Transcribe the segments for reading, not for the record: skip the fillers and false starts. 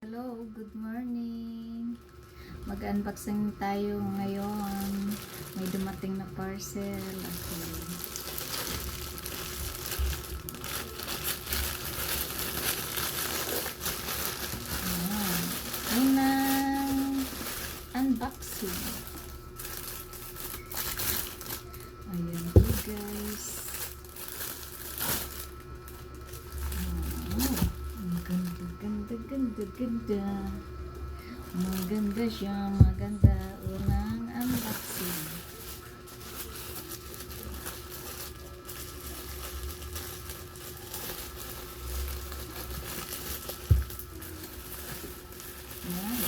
Hello, good morning. Mag-unboxing tayo ngayon. May dumating na parcel. Okay. Ayan. Ay nang unboxing. Ayan po guys. Ganda. Maganda siya, maganda. Unang unboxing.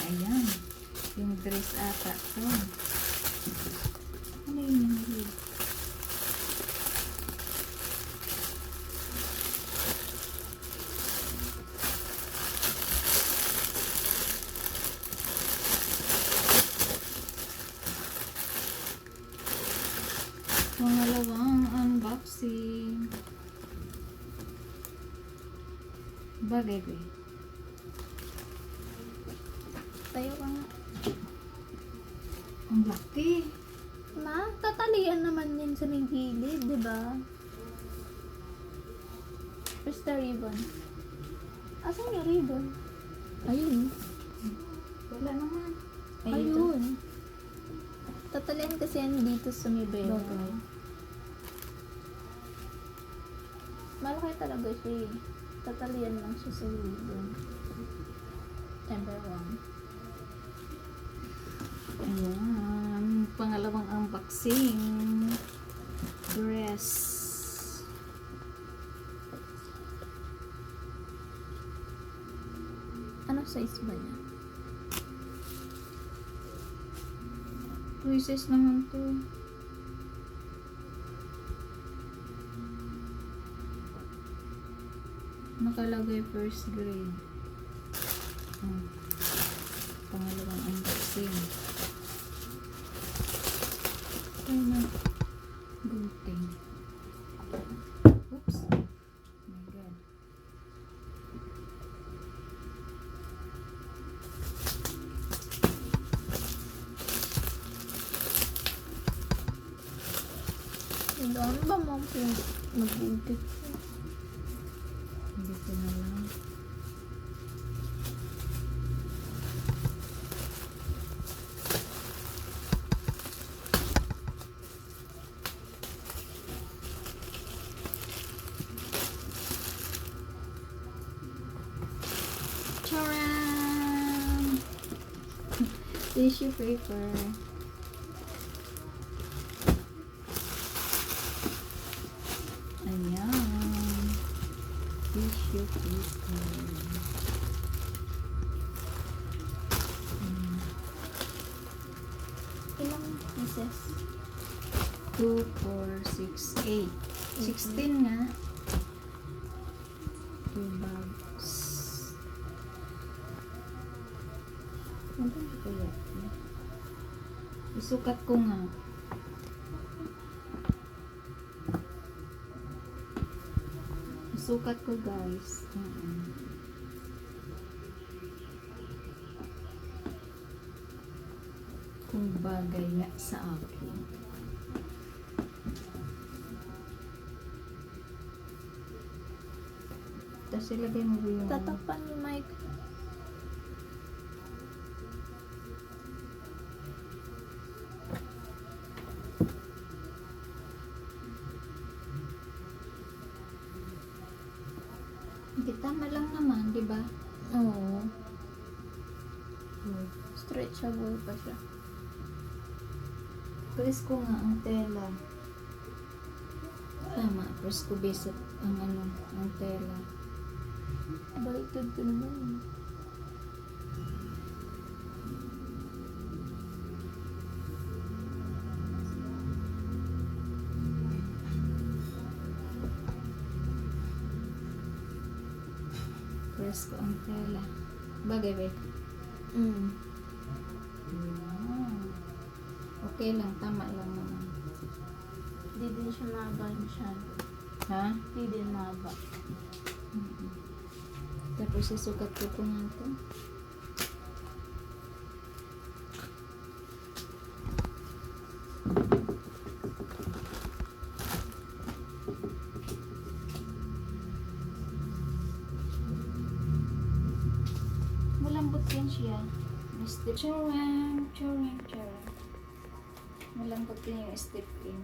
Ayan. Yung dress ata to. Ano yun? Pangalawang unboxing. Bagay ba? Tayo ka nga. Ang laki. Ma, tatalian naman yun sa may gilid, di ba? Where's the ribbon? Asan yung ribbon? Ayun. Wala naman. Ayun. Tatalian kasi yan dito sa may belo. Bagay. Malaki talaga siya eh. Tatalian lang siya sa ribbon. Number 1. Ayan. Pangalawang unboxing. Dress. Ano size ba niya? Choices naman to. Nakalagay first grade. Pangalawang unboxing. Ayun. Gunting. Oops. Oh my God. Ano ba mo kung mag-ugit? Hindi ko na lang. Charan! Tissue paper. Ayan. Tissue paper. Ilang pieces? 2, 4, 6, 8. 16 nga. 2 bags. Ano ba kaya? Isukat ko nga. Isukat ko guys. Kung bagay nga sa akin. Tapos ilagay mo yung Tatakpan yung mic. Hindi, tama lang naman, di ba? Oo. Stretchable pa siya. Press ko nga ang tela. Tama, press ko basic ang ang tela. Baliktad ko naman. Press ko ang tela. Bagay ba? Okay lang, tama lang naman. Hindi din siya mahaba masyado. Ha? Hindi din mahaba. Tapos isukat ko po nga ito. siya. May step. Churang, churang, churang. Malambot din yung step in.